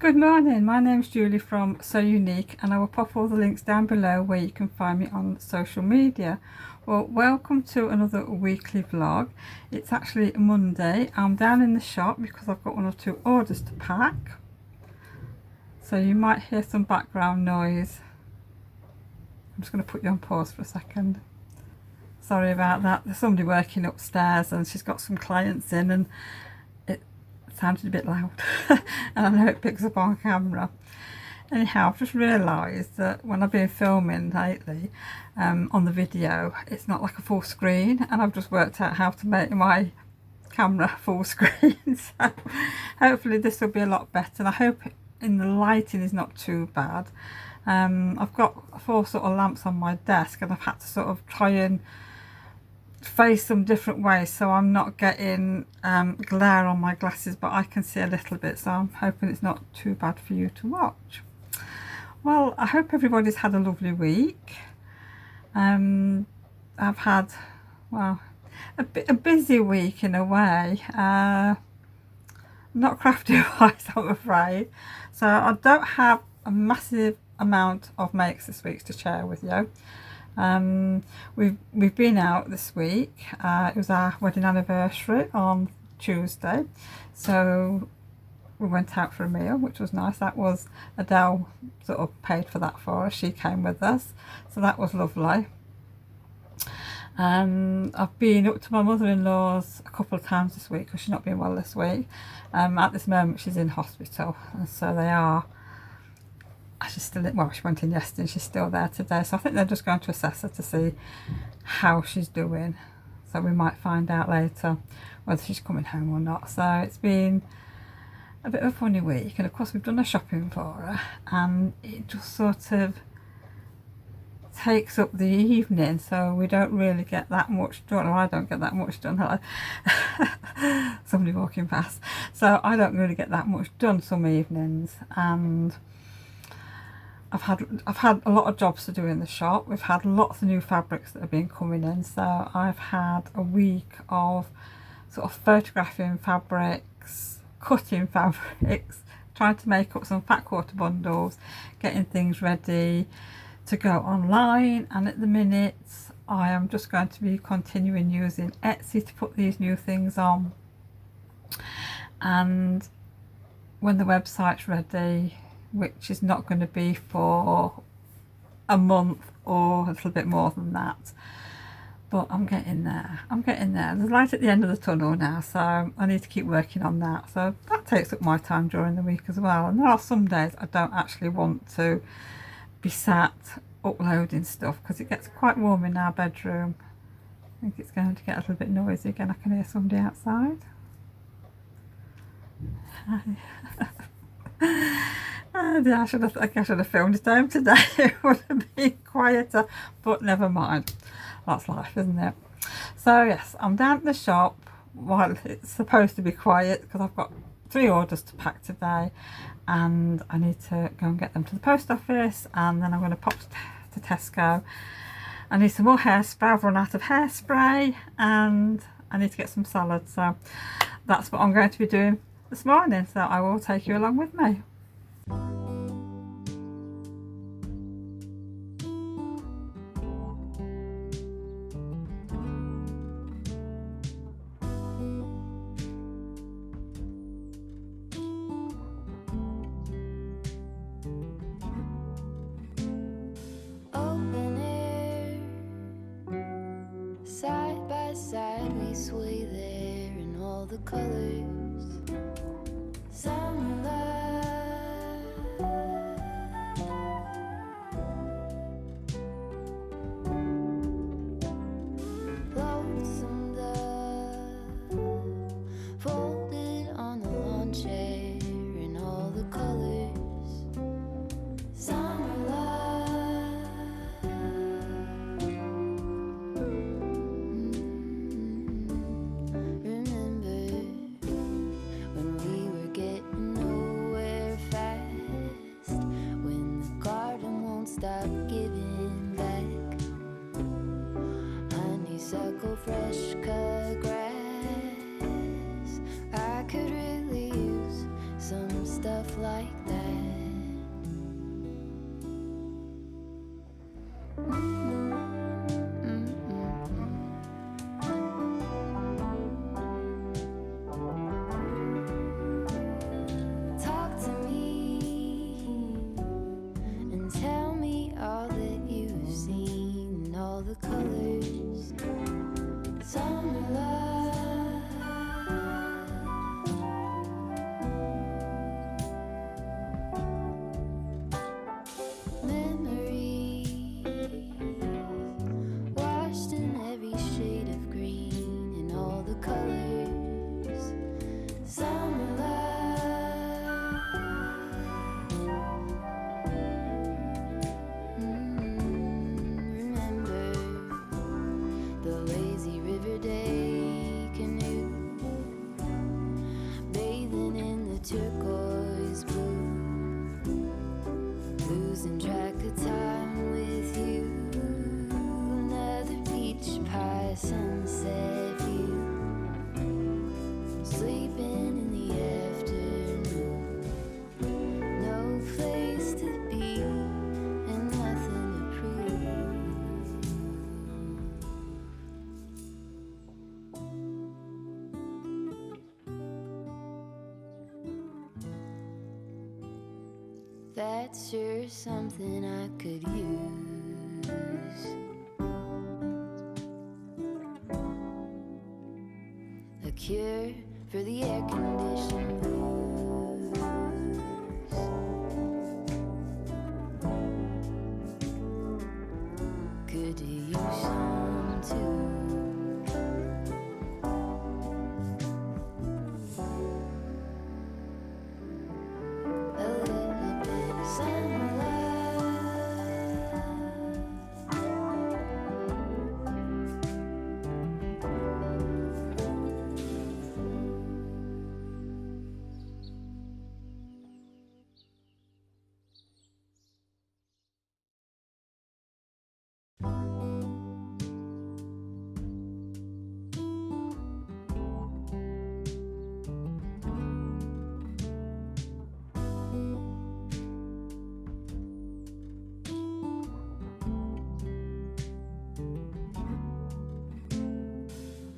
Good morning, my name's Julie from Sewunique, and I will pop all the links down below where you can find me on social media. Well, welcome to another weekly vlog. It's actually Monday. I'm down in the shop because I've got 1 or 2 orders to pack, so you might hear some background noise. I'm just going to put you on pause for a second. Sorry about that. There's somebody working upstairs and she's got some clients in and it sounded a bit loud and I know it picks up on camera. Anyhow, I've just realised that when I've been filming lately on the video, it's not like a full screen, and I've just worked out how to make my camera full screen. So hopefully this will be a lot better, and I hope in the lighting is not too bad. I've got 4 sort of lamps on my desk and I've had to sort of try and face them different ways so I'm not getting glare on my glasses, but I can see a little bit, so I'm hoping it's not too bad for you to watch. Well, I hope everybody's had a lovely week. I've had, well, a busy week in a way, not crafty wise I'm afraid, so I don't have a massive amount of makes this week to share with you. We've been out this week. It was our wedding anniversary on Tuesday, so we went out for a meal, which was nice. That was Adele sort of paid for that for us. She came with us, so that was lovely. I've been up to my mother-in-law's a couple of times this week because she's not been well this week. At this moment she's in hospital, and so they are, she's still in, well, she went in yesterday and she's still there today, so I think they're just going to assess her to see how she's doing, so we might find out later whether she's coming home or not. So it's been a bit of a funny week, and of course we've done a shopping for her and it just sort of takes up the evening, so we don't really get that much done, or I don't get that much done. Somebody walking past, so I don't really get that much done some evenings, and I've had a lot of jobs to do in the shop. We've had lots of new fabrics that have been coming in, so I've had a week of sort of photographing fabrics, cutting fabrics, trying to make up some fat quarter bundles, getting things ready to go online, and at the minute I am just going to be continuing using Etsy to put these new things on, and when the website's ready, which is not going to be for a month or a little bit more than that, but I'm getting there. There's light at the end of the tunnel now, so I need to keep working on that, so that takes up my time during the week as well. And there are some days I don't actually want to be sat uploading stuff because it gets quite warm in our bedroom. I think it's going to get a little bit noisy again. I can hear somebody outside. Yeah, I think I should have filmed it home today. It would have been quieter, but never mind. That's life, isn't it? So yes, I'm down at the shop while it's supposed to be quiet because I've got 3 orders to pack today, and I need to go and get them to the post office, and then I'm going to pop to Tesco. I need some more hairspray. I've run out of hairspray, and I need to get some salad, so that's what I'm going to be doing this morning, so I will take you along with me. Side by side we sway there in all the colors. Summer love, lonesome dove, folded on the lawn chair in all the colors. Summer love. Remember when we were getting the colors. Summer love. Remember the lazy river day canoe, bathing in the turquoise blue, losing track of time with you. Another peach pie sunset view, sleeping in the afternoon. No place to be and nothing to prove. That's sure something I could use. A cure for the air-conditioned blues. Could use some too. A little bit of summer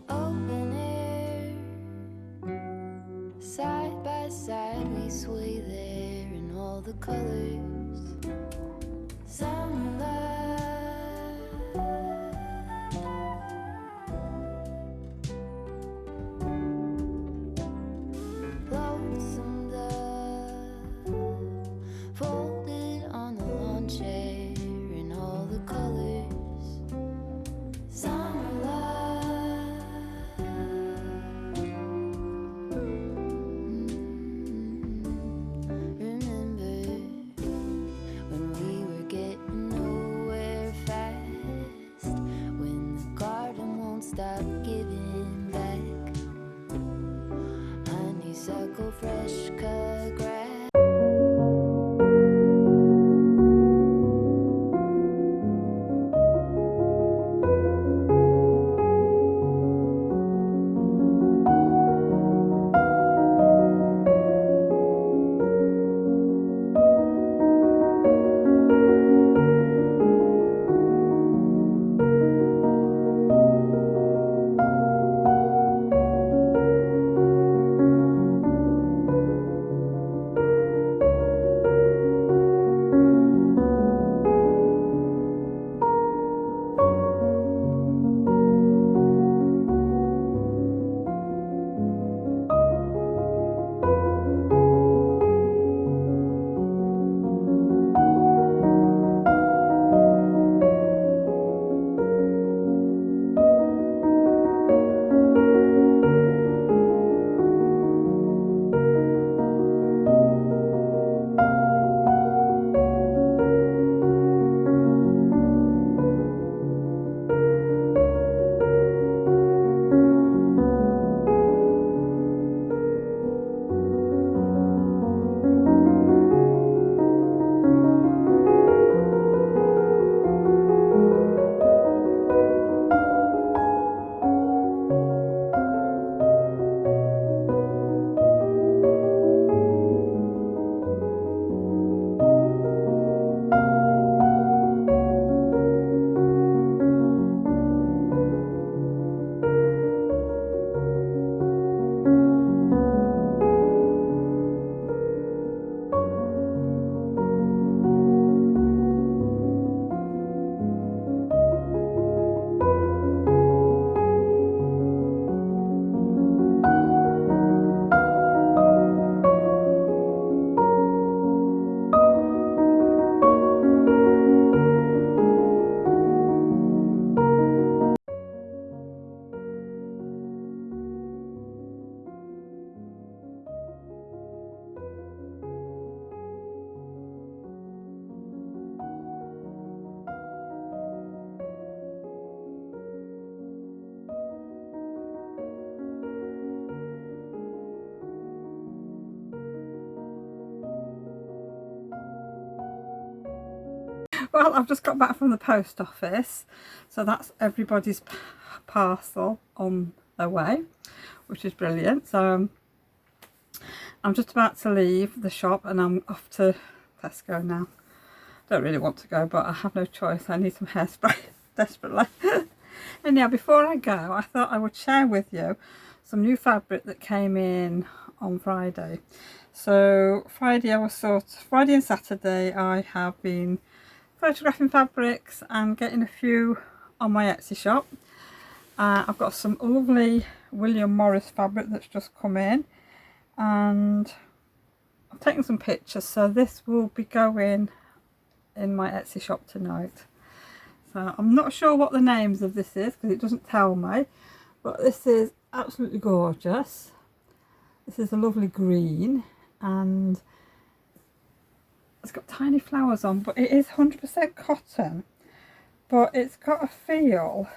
open air, side by side we sway there in all the colors. Summer love. Lonesome dove, folded on the lawn chair in all the colors. Summer love. Remember when we were getting nowhere fast, when the garden won't stop giving back honeysuckle, fresh cut grass. Well, I've just got back from the post office, so that's everybody's parcel on their way, which is brilliant. So I'm just about to leave the shop and I'm off to Tesco now. Don't really want to go, but I have no choice. I need some hairspray desperately. And now, before I go, I thought I would share with you some new fabric that came in on Friday. So Friday and Saturday I have been photographing fabrics and getting a few on my Etsy shop. I've got some lovely William Morris fabric that's just come in, and I've taken some pictures, so this will be going in my Etsy shop tonight. So I'm not sure what the names of this is because it doesn't tell me, but this is absolutely gorgeous. This is a lovely green and it's got tiny flowers on, but it is 100% cotton, but it's got a feel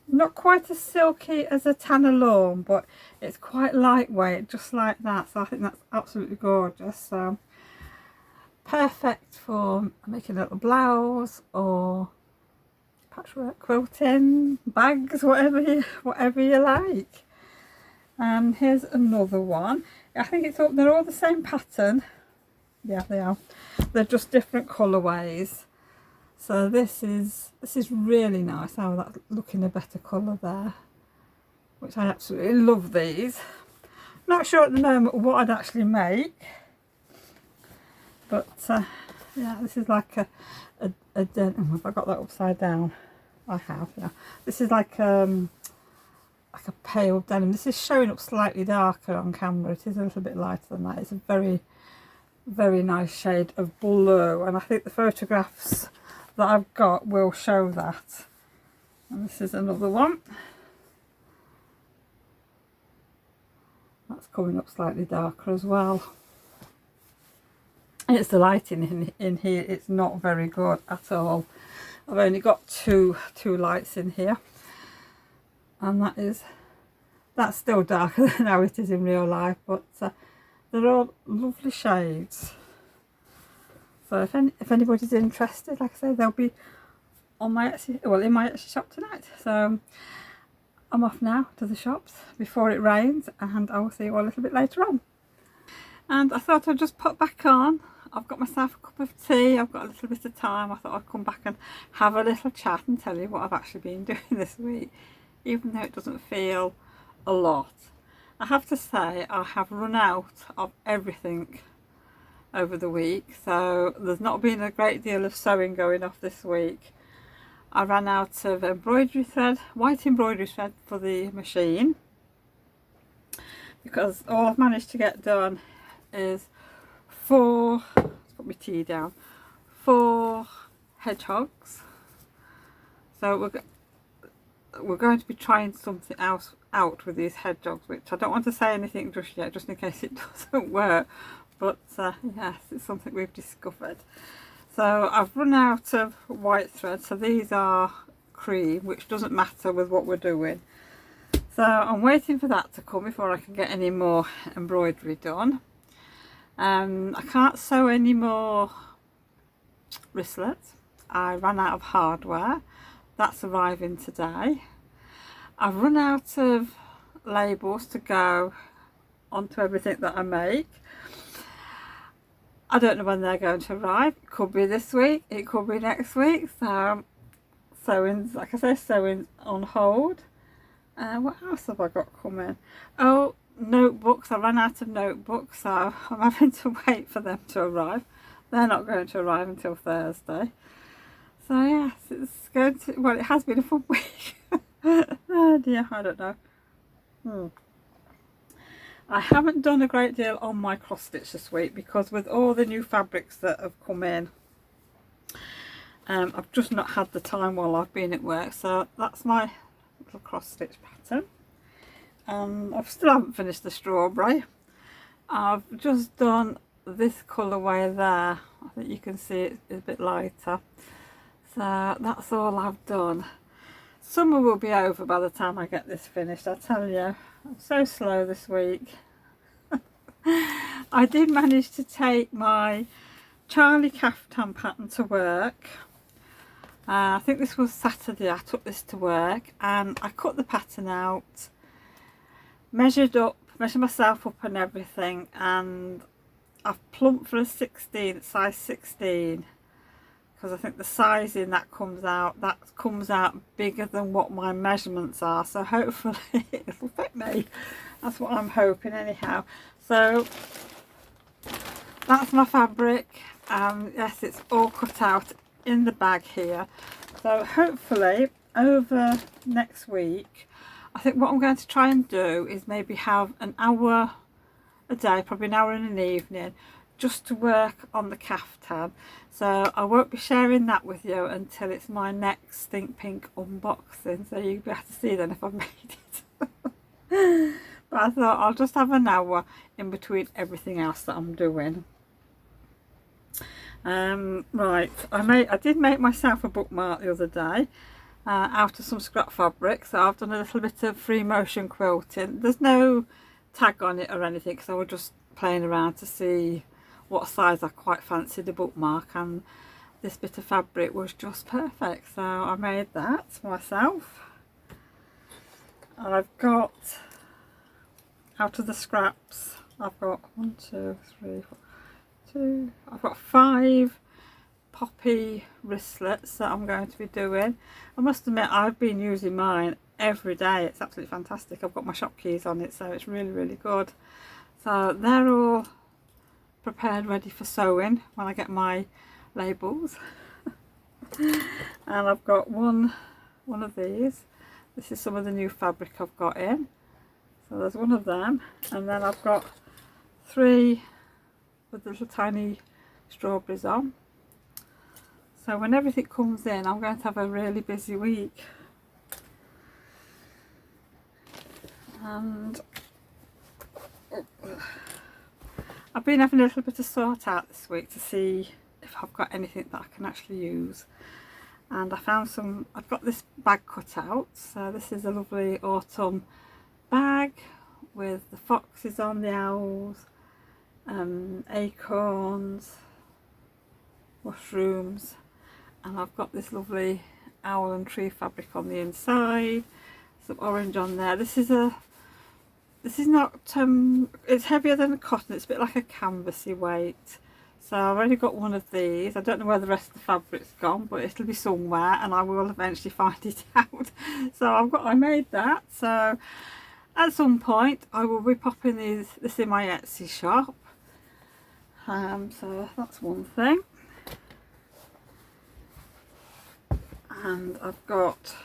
not quite as silky as a Tanner lawn, but it's quite lightweight, just like that. So I think that's absolutely gorgeous. So perfect for making a little blouse or patchwork quilting, bags, whatever you like. And here's another one. I think they're all the same pattern. Yeah, they are. They're just different colourways. So this is really nice. Oh, that's looking a better colour there, which I absolutely love these. Not sure at the moment what I'd actually make, but yeah, this is like a have I got that upside down? I have, yeah. This is like a pale denim. This is showing up slightly darker on camera. It is a little bit lighter than that. It's a very, very nice shade of blue, and I think the photographs that I've got will show that. And this is another one that's coming up slightly darker as well. It's the lighting in here, it's not very good at all. I've only got two lights in here, and that's still darker than how it is in real life, but they're all lovely shades. So if anybody's interested, like I say, they'll be on my Etsy, well, in my Etsy shop tonight. So I'm off now to the shops before it rains, and I will see you all a little bit later on. And I thought I'd just pop back on. I've got myself a cup of tea, I've got a little bit of time. I thought I'd come back and have a little chat and tell you what I've actually been doing this week, even though it doesn't feel a lot. I have to say I have run out of everything over the week, so there's not been a great deal of sewing going off this week. I ran out of embroidery thread, white embroidery thread for the machine, because all I've managed to get done is let's put my tea down, 4 hedgehogs. So we're going to be trying something else out with these hedgehogs, which I don't want to say anything just yet, just in case it doesn't work. But yes, it's something we've discovered. So I've run out of white thread, so these are cream, which doesn't matter with what we're doing. So I'm waiting for that to come before I can get any more embroidery done. I can't sew any more wristlets. I ran out of hardware. That's arriving today. I've run out of labels to go onto everything that I make. I don't know when they're going to arrive. It could be this week, it could be next week. So sewing's, like I say, sewing's on hold. What else have I got coming? Oh, notebooks. I ran out of notebooks, so I'm having to wait for them to arrive. They're not going to arrive until Thursday. So yes, it's going to, well, it has been a fun week. Oh dear, I don't know. I haven't done a great deal on my cross stitch this week because with all the new fabrics that have come in, I've just not had the time while I've been at work. So that's my little cross stitch pattern. I still haven't finished the strawberry. I've just done this colourway there. I think you can see it's a bit lighter. So that's all I've done. Summer will be over by the time I get this finished, I tell you. I'm so slow this week. I did manage to take my Charlie caftan pattern to work. I think this was Saturday I took this to work, and I cut the pattern out, measured myself up and everything, and I've plumped for a 16, size 16, because I think the sizing that comes out bigger than what my measurements are, so hopefully it'll fit me. That's what I'm hoping anyhow. So that's my fabric, and yes, it's all cut out in the bag here. So hopefully over next week, I think what I'm going to try and do is maybe have an hour a day, probably an hour in an evening, just to work on the caftan. So I won't be sharing that with you until it's my next Think Pink unboxing, so you'll be able to see then if I've made it. But I thought I'll just have an hour in between everything else that I'm doing. Right, I did make myself a bookmark the other day out of some scrap fabric, so I've done a little bit of free motion quilting. There's no tag on it or anything, because I was just playing around to see what size I quite fancied a bookmark, and this bit of fabric was just perfect, so I made that myself. I've got, out of the scraps, I've got 1, 2, 3, 4, 2, I've got 5 poppy wristlets that I'm going to be doing. I must admit, I've been using mine every day. It's absolutely fantastic. I've got my shop keys on it, so it's really good. So they're all prepared, ready for sewing when I get my labels. And I've got one of these. This is some of the new fabric I've got in. So there's one of them, and then I've got 3 with the little tiny strawberries on. So when everything comes in, I'm going to have a really busy week. And I've been having a little bit of sort out this week to see if I've got anything that I can actually use. And I found some, I've got this bag cut out. So this is a lovely autumn bag with the foxes on, the owls, acorns, mushrooms, and I've got this lovely owl and tree fabric on the inside, some orange on there. This is not it's heavier than a cotton, it's a bit like a canvasy weight. So I've only got one of these. I don't know where the rest of the fabric's gone, but it'll be somewhere and I will eventually find it out. So I made that, so at some point I will be popping this in my Etsy shop. So that's one thing. And I've got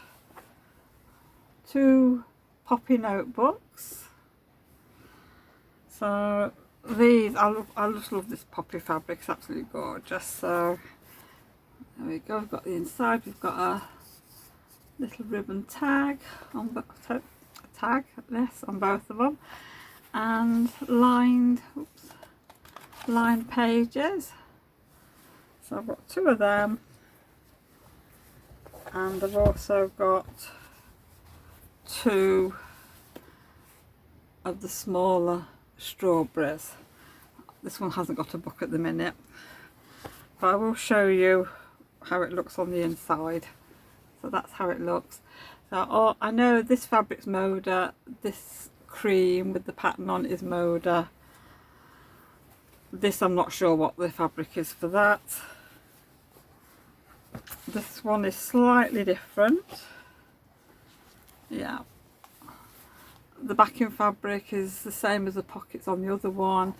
2 poppy notebooks. So these, I just love this poppy fabric, it's absolutely gorgeous. So there we go, I've got the inside, we've got a little ribbon tag on both of them, and lined pages. So I've got 2 of them, and I've also got 2 of the smaller strawberries. This one hasn't got a book at the minute, but I will show you how it looks on the inside. So that's how it looks. So I know this fabric's Moda, this cream with the pattern on is Moda. This, I'm not sure what the fabric is for that. This one is slightly different. Yeah, the backing fabric is the same as the pockets on the other one,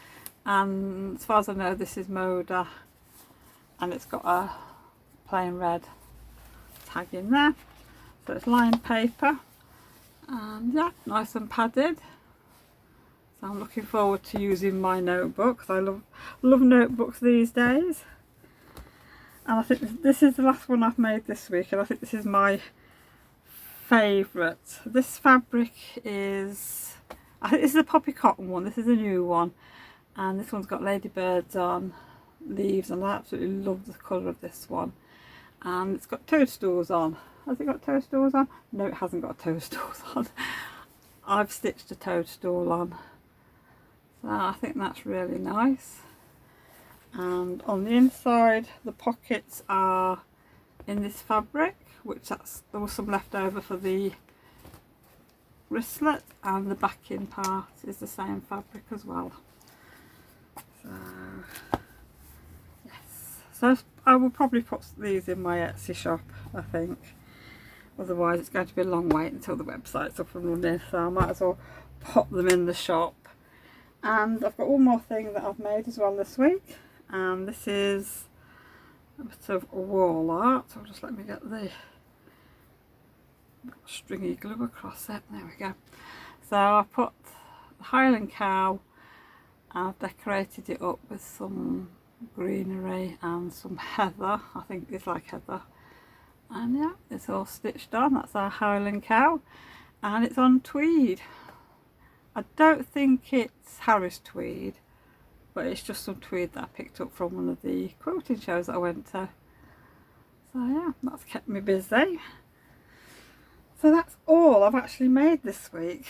and as far as I know this is Moda, and it's got a plain red tag in there. So it's lined paper, and yeah, nice and padded. So I'm looking forward to using my notebook, because I love notebooks these days. And I think this is the last one I've made this week, and I think this is my favourite. This fabric is, I think this is a poppy cotton one, this is a new one, and this one's got ladybirds on, leaves, and I absolutely love the colour of this one. And it's got toadstools on. Has it got toadstools on? No, it hasn't got toadstools on. I've stitched a toadstool on. So I think that's really nice. and on the inside the pockets are in this fabric, which there was some left over for the wristlet, and the backing part is the same fabric as well. So yes, so I will probably put these in my Etsy shop, I think, otherwise it's going to be a long wait until the website's up and running, so I might as well pop them in the shop. And I've got one more thing that I've made as well this week, and this is a bit of wall art. So just let me get the stringy glue across it. There we go. So I put the Highland cow, I've decorated it up with some greenery and some heather. I think it's like heather, and yeah, it's all stitched on. That's our Highland cow, and it's on tweed. I don't think it's Harris tweed, but it's just some tweed that I picked up from one of the quilting shows that I went to. So yeah, that's kept me busy. So that's all I've actually made this week.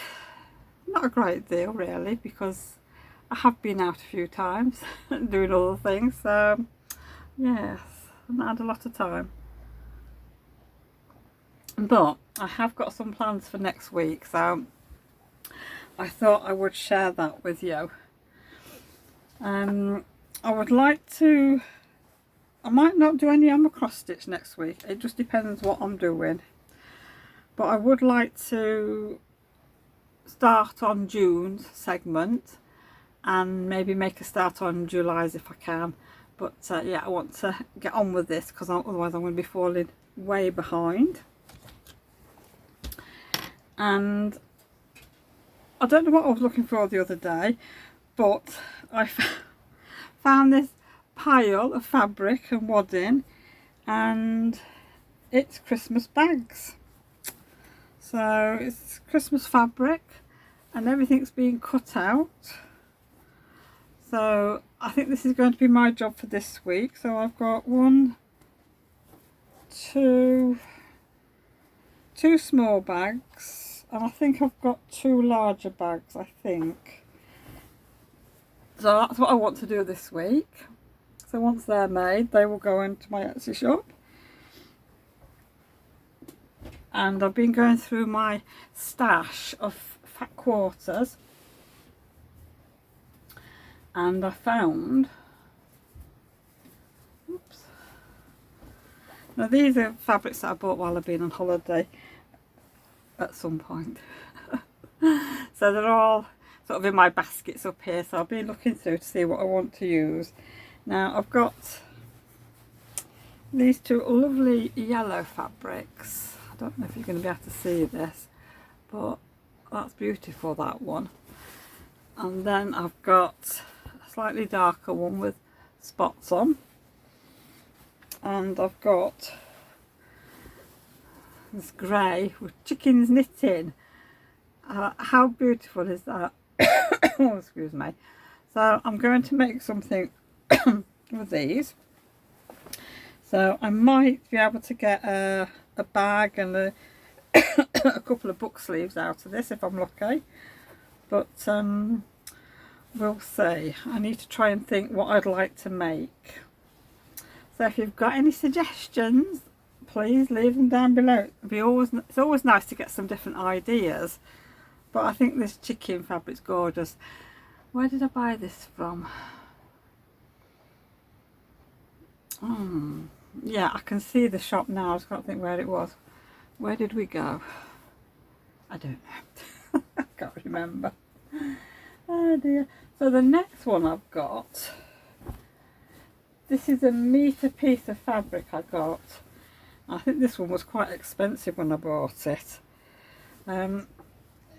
Not a great deal really, because I have been out a few times doing other things, so yes, I've not had a lot of time. But I have got some plans for next week, so I thought I would share that with you. I would like to, I might not do any on my cross stitch next week, it just depends what I'm doing, but I would like to start on June's segment and maybe make a start on July's if I can, but yeah, I want to get on with this because otherwise I'm going to be falling way behind. And I don't know what I was looking for the other day, but I found this pile of fabric and wadding, and it's Christmas bags. So it's Christmas fabric and everything's being cut out. So I think this is going to be my job for this week. So I've got two small bags, and I think I've got 2 larger bags, I think. So that's what I want to do this week. So once they're made, they will go into my Etsy shop. And I've been going through my stash of fat quarters, and I found, oops, now these are fabrics that I bought while I've been on holiday at some point. So they're all sort of in my baskets up here, so I've been looking through to see what I want to use. Now I've got these 2 lovely yellow fabrics. I don't know if you're going to be able to see this, but that's beautiful, that one. And then I've got a slightly darker one with spots on, and I've got this grey with chickens knitting. How beautiful is that? Oh, excuse me. So I'm going to make something with these. So I might be able to get a bag and a couple of book sleeves out of this if I'm lucky, but we'll see. I need to try and think what I'd like to make. So if you've got any suggestions, please leave them down below. It's always nice to get some different ideas, but I think this chicken fabric's gorgeous. Where did I buy this from? Yeah, I can see the shop now. I just can't think where it was. Where did we go? I don't know. I can't remember. Oh dear. So the next one I've got, this is a metre piece of fabric I got. I think this one was quite expensive when I bought it.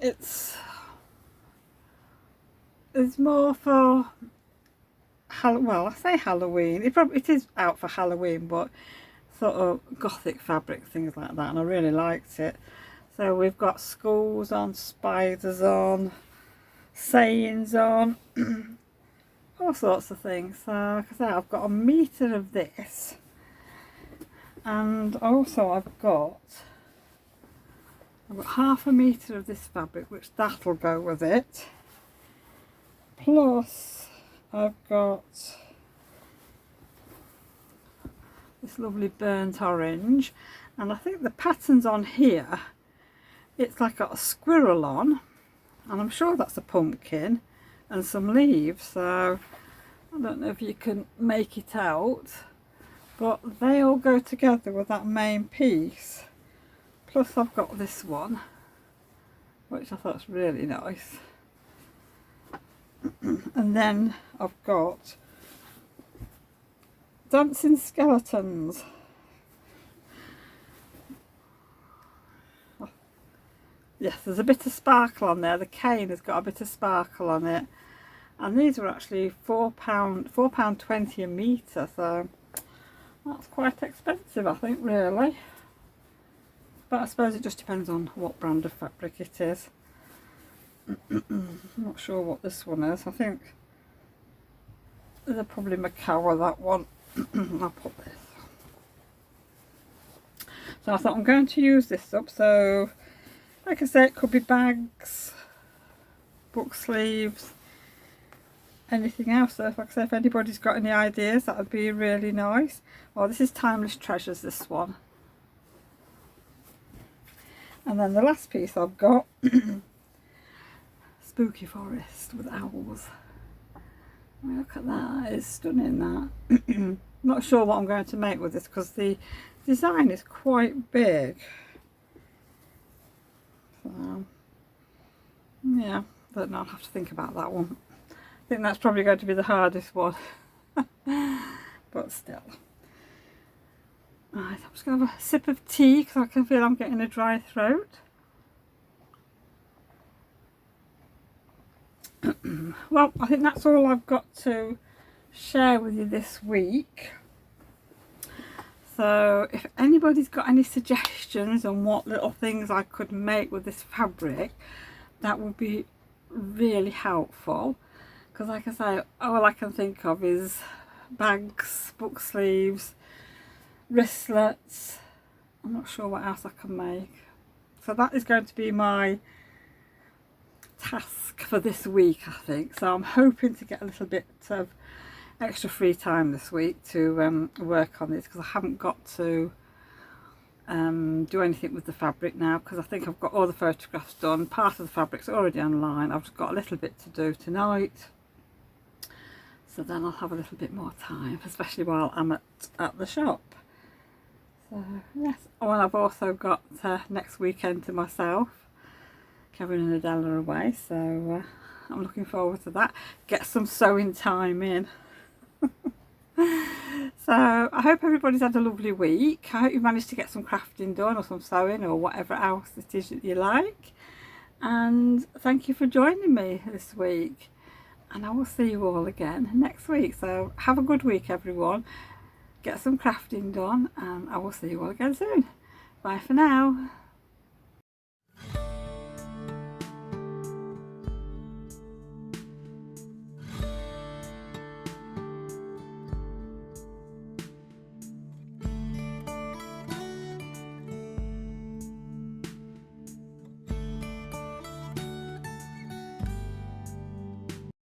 It's more for, well, I say Halloween. It is out for Halloween, but sort of gothic fabric, things like that, and I really liked it. So we've got skulls on, spiders on, sayings on, all sorts of things. So like I say, I've got a metre of this, and also I've got half a metre of this fabric, which that'll go with it. Plus I've got this lovely burnt orange, and I think the patterns on here, it's like got a squirrel on, and I'm sure that's a pumpkin and some leaves, so I don't know if you can make it out, but they all go together with that main piece. Plus I've got this one, which I thought's really nice. And then I've got dancing skeletons. Yes, there's a bit of sparkle on there. The cane has got a bit of sparkle on it, and these were actually £4.20 a metre, so that's quite expensive, I think, really. But I suppose it just depends on what brand of fabric it is. I'm not sure what this one is. I think they're probably Macawa, that one. I'll put this. So I thought I'm going to use this up. So like I say, it could be bags, book sleeves, anything else. So like I say, if anybody's got any ideas, that would be really nice. Well, this is Timeless Treasures, this one. And then the last piece I've got, Spooky Forest with owls. Look at that, it's stunning, that. Not sure what I'm going to make with this because the design is quite big. So, yeah, I don't know, I'll have to think about that one. I think that's probably going to be the hardest one. But still. Right, I'm just going to have a sip of tea because I can feel I'm getting a dry throat. Well, I think that's all I've got to share with you this week. So if anybody's got any suggestions on what little things I could make with this fabric, that would be really helpful. Because like I say, all I can think of is bags, book sleeves, wristlets. I'm not sure what else I can make. So that is going to be my task for this week, I think. So I'm hoping to get a little bit of extra free time this week to work on this, because I haven't got to do anything with the fabric now, because I think I've got all the photographs done. Part of the fabric's already online. I've just got a little bit to do tonight, so then I'll have a little bit more time, especially while I'm at the shop. So yes, well, I've also got next weekend to myself. Kevin and Adele are away, so I'm looking forward to that. Get some sewing time in. So I hope everybody's had a lovely week. I hope you managed to get some crafting done, or some sewing, or whatever else it is that you like. And thank you for joining me this week. And I will see you all again next week. So have a good week, everyone. Get some crafting done, and I will see you all again soon. Bye for now.